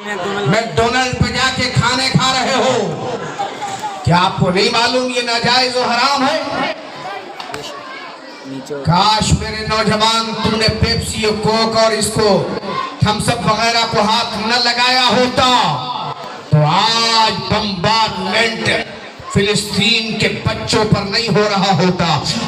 McDonald पे जाके खाने खा रहे हो, क्या आपको नहीं मालूम ये नाजायज और हराम है? काश मेरे नौजवान तुमने पेप्सी और कोक और इसको थम्स अप वगैरह को हाथ न लगाया होता तो आज बम्बार्डमेंट फिलिस्तीन के बच्चों पर नहीं हो रहा होता।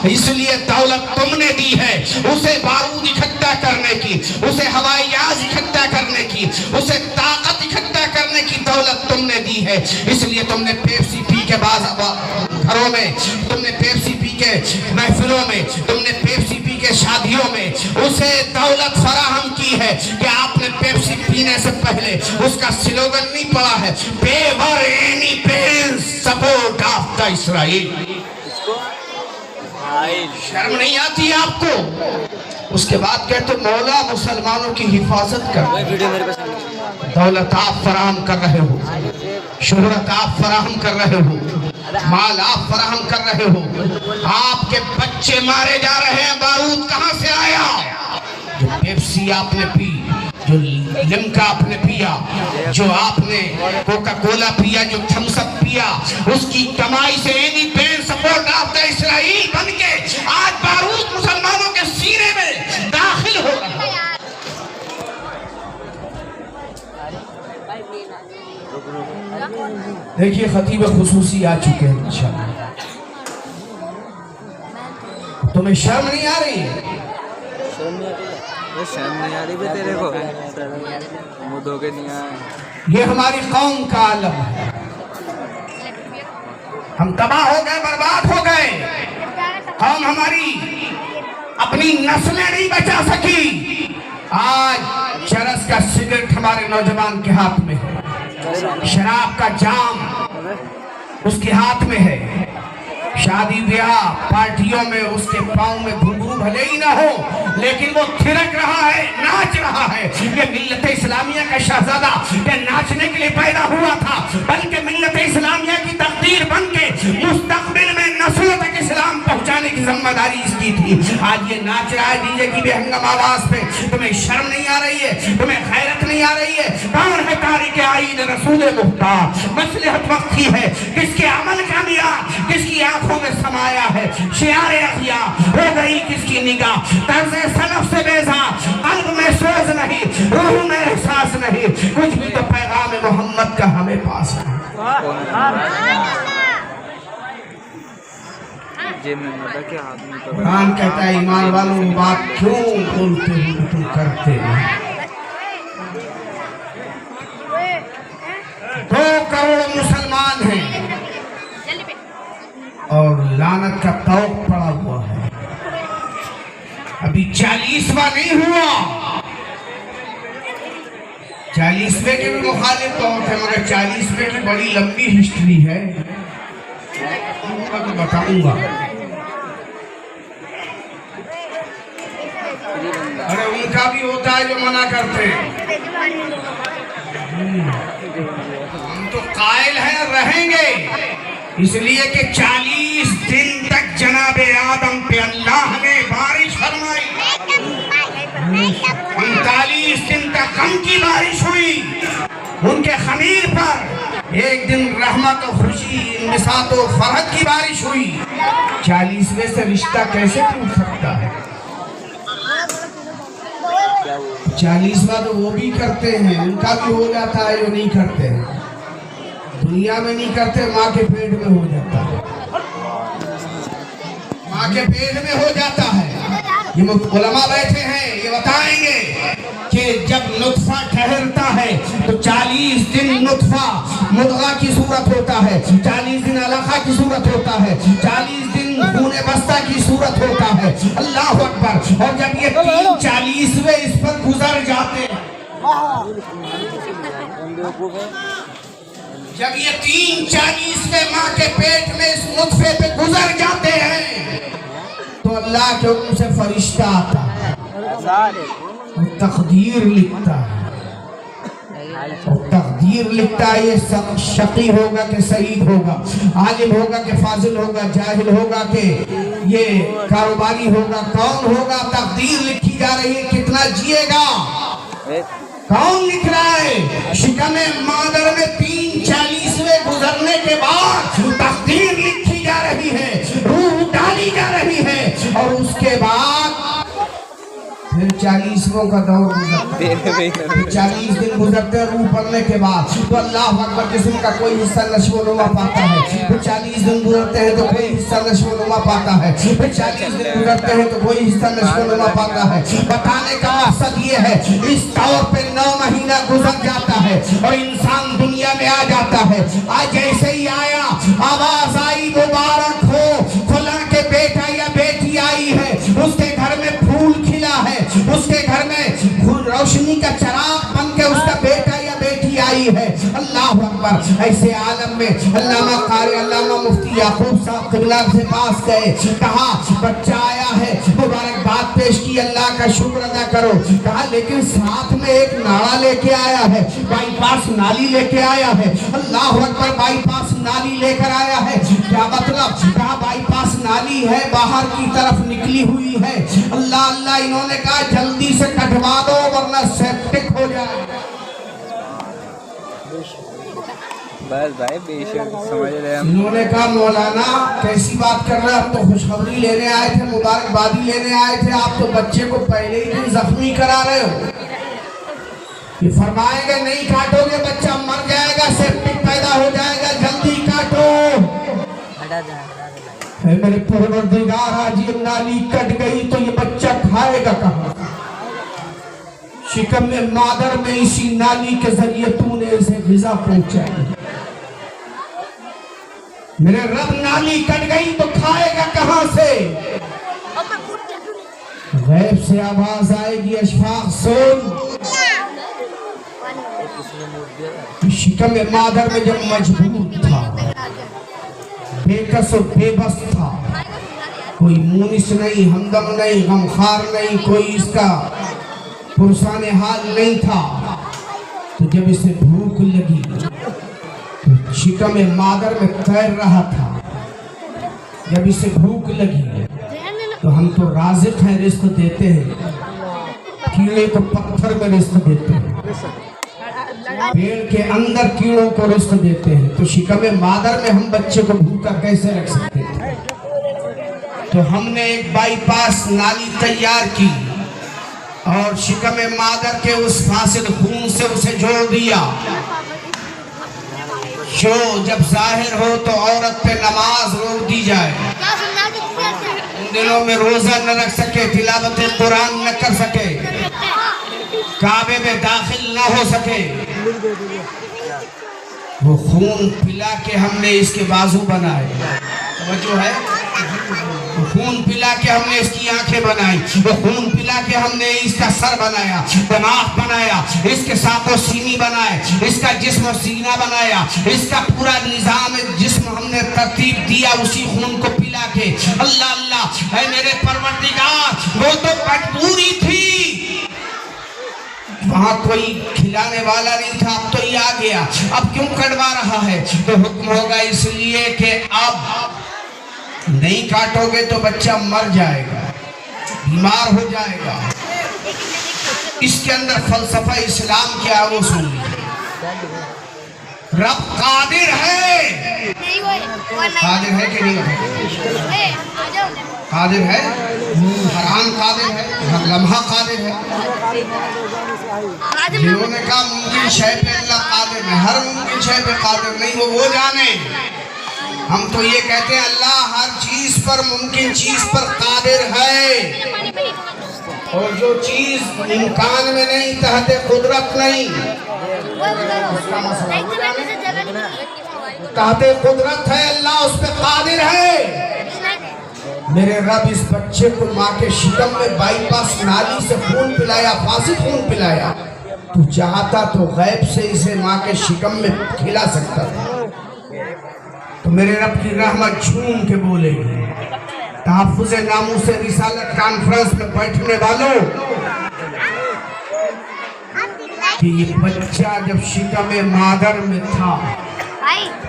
इसलिए दौलत तुमने दी है, उसे बारूद इकट्ठा करने की, उसे हवाई जहाज इकट्ठा करने की, उसे ताकत इकट्ठा करने की दौलत तुमने दी है। इसलिए तुमने पेप्सी पी के घरों में, तुमने पेप्सी पी के महफिलों में, तुमने पेप्सी पी के शादियों में उसे दौलत फराहम की है कि आपने पेप्सी पीने से पहले उसका स्लोगन नहीं पढ़ा है, favour any pens support of the Israel. शर्म नहीं आती आपको? उसके बाद कहते मौला मुसलमानों की हिफाजत कर। दौलत आप फराहम कर रहे हो, शोहरत आप फराहम कर रहे हो, माल आप फराहम कर रहे हो, आपके बच्चे मारे जा रहे हैं, बारूद कहां से आया? जो पेप्सी आपने पी, जो लिम्का आपने पिया, जो आपने कोका कोला पिया, जो थम्स अप पिया, उसकी कमाई से any pen support of the Israel बन के आज बारूद मुसलमानों के सीने में दाखिल हो रहा है। देखिए खतीब खुसूसी आ चुके हैं इंशाअल्लाह। तुम्हें शर्म नहीं आ रही? शर्म नहीं आ रही भी तेरे को? मुंह धो के नहीं आया। ये हमारी कौम का आलम है। हम तबाह हो गए, बर्बाद हो गए। कौम हमारी अपनी नस्लें नहीं बचा सकी। आज चरस का सिगरेट हमारे नौजवान के हाथ में है, शराब का जाम उसके हाथ में है, शादी ब्याह पार्टियों में उसके पाँव में घुंघरू भले ही ना हो लेकिन वो थिरक रहा है, नाच रहा है। ये मिल्लत इस्लामिया का शहजादा ये नाचने के लिए पैदा हुआ था, बल्कि मिल्लत इस्लामिया की तकदीर बन के मुस्तकबिल में नस्लों तक इस्लाम पहुंचाने की जिम्मेदारी इसकी थी। आज ये नाच रहा है डीजे की बेहंगम आवाज पे। तुम्हें शर्म नहीं आ रही है? तुम्हें गैरत नहीं आ रही है? कौन है तारिक आईन रसूल मुख्तार? मसलहत वक्त की है, किसके अमल का मियार किसकी आंखों में समाया है, शियार अखिया हो गई किसकी निगाह, तर्ज़े सलफ से बेजार, कल्ब में सोज नहीं, रूह में एहसास नहीं, कुछ भी तो पैगाम मोहम्मद का हमें पास है। कुरान कहता है ईमान वालों बात क्यों बोलते हो तुम करते नहीं। 2 करोड़ मुसलमान हैं और लानत का तौक पड़ा हुआ है। अभी 40वां नहीं हुआ। 40वें के भी मुखालिफ बहुत है, मगर 40वें की बड़ी लंबी हिस्ट्री है, तो बताऊंगा। अरे उनका भी होता है जो मना करते हैं। हम तो कायल हैं, रहेंगे इसलिए कि 40 दिन तक जनाबे आदम पे अल्लाह ने बारिश फरमाई। 39 दिन तक गम की बारिश हुई उनके खमीर पर। एक दिन रहमत और खुशी, निसात और फरहत की बारिश हुई। 40वें से रिश्ता कैसे टूट सकता है? 40वां तो वो भी करते हैं, उनका भी हो जाता है, जो नहीं करते हैं। दुनिया में नहीं करते, माँ के पेट में हो जाता है, माँ के पेट में हो जाता है। ये उलमा बैठे हैं, ये बताएंगे कि जब नुत्फा ठहरता है तो 40 दिन नुत्फा मुद्गा की सूरत होता है, 40 दिन अलका की सूरत होता है, 40 दिन खूने बस्ता की सूरत होता है। अल्लाह अकबर। और जब ये 40वें इस पर गुजर जाते हैं, जब ये 40वें माँ के पेट में इस नुत्फे पे गुजर जाते हैं तो अल्लाह के हुक्म से फरिश्ता आता है और तकदीर लिखता है। और तकदीर लिखता है ये शकी होगा कि सईद होगा, आलिम होगा कि फाजिल होगा, जाहिल होगा कि ये कारोबारी होगा, कौन होगा। तकदीर लिखी जा रही है, कितना जिएगा कौन लिख रहा है। शिकम फिर 40 का दौर गुजरता है। तेरे में ही ना 40 दिन गुजरते हैं रूह पड़ने के बाद, तो अल्लाह अकबर जिस्म का कोई हिस्सा नशोनुमा पाता है। फिर 40 दिन गुजरते हैं तो कोई हिस्सा नशोनुमा पाता है। फिर 40 दिन गुजरते हैं तो कोई हिस्सा नशोनुमा पाता है। बताने का मकसद ये है, इस दौर पे 9 महीना गुजर जाता है और इंसान दुनिया में आ जाता है। आज जैसे ही आया, आवाज आई मुबारक हो, फलां के बेटा या बेटी आई है, उसके घर में फूल खिला है, उसके घर में रोशनी का चिराग बन के उसका बेटा या बेटी आई है। अल्लाह अकबर। ऐसे आलम में अल्लामा कारी अल्लामा मुफ्ती याकूब साहब किबला से पास गए, कहा बच्चा आया है, मुबारकबाद पेश की, अल्लाह का शुक्र अदा करो। कहा लेकिन साथ में एक नाला लेके आया है, बाईपास नाली लेके आया है। अल्लाह अकबर, बाईपास नाली लेकर आया है, क्या मतलब? कहा बाईपास नाली है, बाहर की तरफ निकली हुई है। अल्लाह अल्लाह, इन्होंने कहा जल्दी से कटवा दो वरना सेप्टिक हो जाए। बस भाई बेशक समझ रहे हम। इन्होंने कहा मौलाना कैसी बात कर रहे हैं, आप तो खुशखबरी लेने आए थे, मुबारकबादी लेने आए थे, आप तो बच्चे को पहले ही दिन जख्मी करा रहे हो। ये फरमाएंगे नहीं काटोगे बच्चा मर जाएगा, सेप्टिक पैदा हो जाएगा, जल्दी काटो। है मेरे परवरदिगार, आज ये नाली कट गई तो ये बच्चा खाएगा कहाँ? शिकम में मादर में इसी नाली के जरिए तूने इसे ग़िज़ा पहुंचाई। मेरे रब, नाली कट गई तो खाएगा कहाँ से? गैब से आवाज आएगी, अशफाक सुन। शिकम में मादर में जब मजबूर था, बेकस और बेबस था, कोई मुनिस नहीं, हमदम नहीं, गमखार नहीं, कोई इसका पुरसाने हाल नहीं था, तो जब इसे भूख लगी तो शिकम में मादर में तैर रहा था। जब इसे भूख लगी तो हम तो राज़िक हैं, रिस्क देते हैं, कीड़े को पत्थर में रिस्क देते हैं, पेड़ के अंदर कीड़ों को रिस्क देते हैं, तो शिकम मादर में हम बच्चे को भूखा कैसे रख सकते थे? तो हमने एक बाईपास नाली तैयार की और शिकम मादर के उस फासिद खून से उसे जोड़ दिया। जो जब जाहिर हो तो औरत पे नमाज रोक दी जाए, उन दिनों में रोजा न रख सके, तिलावत कुरान न कर सके, काबे में दाखिल न हो सके, वो खून पिला के हमने इसके बाजू बनाए। वो जो है वो खून पिला के हमने इसकी आंखें बनाई, वो खून पिला के हमने इसका सर बनाया, दिमाग बनाया, इसके साथों सीनी बनाए, इसका जिस्म सीना बनाया, इसका पूरा निजाम जिस्म हमने तरतीब दिया उसी खून को पिला के। अल्लाह अल्लाह है मेरे परवरदिगार, वो तो मजबूरी थी, वहाँ कोई खिलाने वाला नहीं था, अब तो ये आ गया, अब क्यों कटवा रहा है? तो हुक्म होगा इसलिए कि अब नहीं काटोगे तो बच्चा मर जाएगा, बीमार हो जाएगा। इसके अंदर फलसफा इस्लाम क्या है वो सुन लीजिए। रब कादिर है, कादिर है कि नहीं है? कादिर है, हर आन कादिर है, हर लम्हा कादिर है। जिन्होंने कहा मुमकिन शय पे अल्लाह कादिर है, हर मुमकिन शय पे कादिर नहीं, वो जाने। हम तो ये कहते हैं अल्लाह हर चीज पर, मुमकिन चीज पर कादिर है, और जो चीज इम्कान में नहीं, तहत कुदरत नहीं, तहत कुदरत है, अल्लाह उस पर कादिर है। मेरे रब इस बच्चे को माँ के शिकम में बाईपास नाली से खून पिलाया, फासिद खून पिलाया, तू चाहता तो गैब से इसे माँ के शिकम में खिला सकता था। तो मेरे रब की रहमत झूम के बोलेगी। तहफ़्फ़ुज़ नामूस रिसालत कॉन्फ्रेंस में बैठने वालों, कि ये बच्चा जब शिकम मादर में था,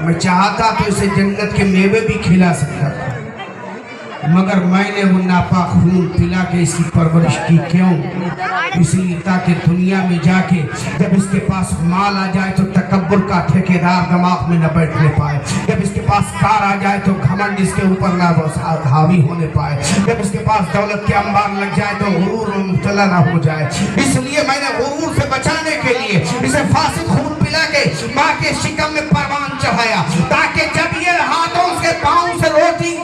मैं चाहता तो इसे जन्नत के मेवे भी खिला सकता था, मगर मैंने वो नापाक खून पिला के इसकी परवरिश की क्यों? इसलिए ताकि दुनिया में जाके जब इसके पास माल आ जाए तो तकब्बुर का ठेकेदार दिमाग में न बैठने पाए, जब इसके पास कार आ जाए तो घमंड इसके ऊपर ना हावी होने पाए, जब इसके पास दौलत के अंबार लग जाए तो गुरूर में मुब्तला ना हो जाए। इसलिए मैंने गुरूर से बचाने के लिए इसे फासिद खून पिला के माँ के शिकम में परवान चढ़ाया, ताकि जब ये हाथों से पाँव से रोटी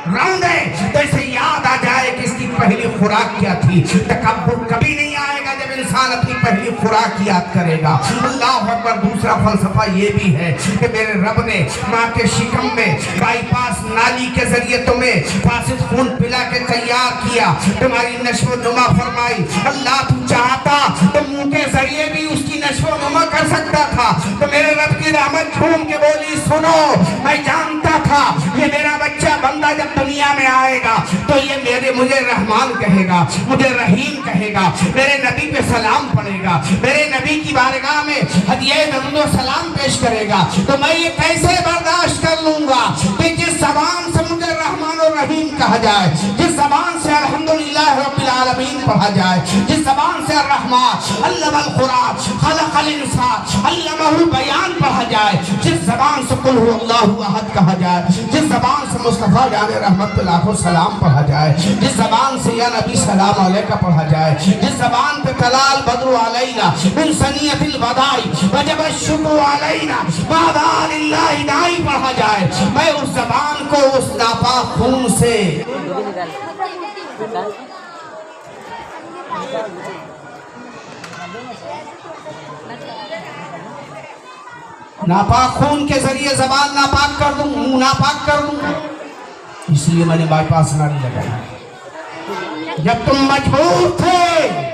रौंदे तो इसे याद आ जाए कि इसकी पहली खुराक क्या थी। तकब्बुर कभी नहीं आएगा जब इंसान अपनी पहली खुराक याद करेगा। अल्लाह अकबर। दूसरा फलसफा ये भी है कि मेरे रब ने माँ के शिकम में बाईपास नाली के जरिए तुम्हें फासिद खून पिला के तैयार किया, तुम्हारी नश्व नुमा फरमाई। अल्लाह तू चाहता तो मुंह के जरिए भी उसकी नश्व नुमा कर सकता था। तो मेरे रब की रहमत झूम के बोली, सुनो मैं जानता था ये मेरा बच्चा बंदा जब दुनिया में आएगा तो ये मुझे रहमान कहेगा, मुझे रहीम कहेगा, मेरे नबी पे सलाम पड़ेगा, मेरे नबी की बारगाह में हदिया नज़्र सलाम पेश करेगा। तो मैं ये कैसे बर्दाश्त कर लूंगा कि जिस ज़बान से मुझे रहमान और रहीम कहा जाए, जिस ज़बान से अल्हम्दुलिल्लाह रब्बिल आलमीन पढ़ा जाए, जिस ज़बान से अर्रहमान अल्लमल कुरान खलक़ल इंसान अल्लमहुल बयान पढ़ा जाए, जिस ज़बान से कुल हुवल्लाहु अहद कहा जाए, जिस ज़बान से मुस्तफ़ा जाने रहमत पे लाखों सलाम पढ़ा जाए, जिस ज़बान से या नबी सलाम अलैका पढ़ा जाए, जिस ज़बान पे तलाल बद्रु अलैना मिन सनियतिल वदाई वजब शुक्र अलैना वादा लिल्लाहि दाई पढ़ा जाए, मैं उस ज़बान को उस नापाक खून से नापाक खून के जरिए जबान नापाक कर दूं, मुंह नापाक कर दूं। इसलिए मैंने बाईपास नाली लगाई। जब तुम मजबूर थे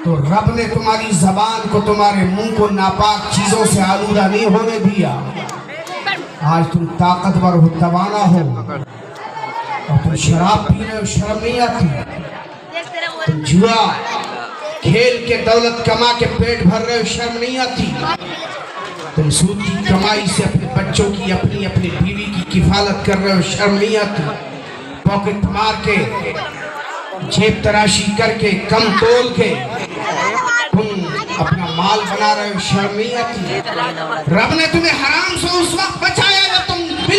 तो रब ने तुम्हारी जबान को, तुम्हारे मुंह को नापाक चीजों से आलूदा नहीं होने दिया। आज तुम ताकतवर हो, तवाना हो और तुम शराब पी रहे हो, शर्म नहीं आती? तुम जुआ खेल के दौलत कमा के पेट भर रहे हो, शर्म नहीं आती? तुम सूद की कमाई से अपने बच्चों की, अपनी अपनी बीवी की किफालत कर रहे हो, शर्म नहीं आती? पॉकेट मार के, जेब तराशी करके, कम तोल के तुम अपना माल बना रहे हो, शर्म नहीं आती? रब ने तुम्हें हराम से उस वक्त बचाया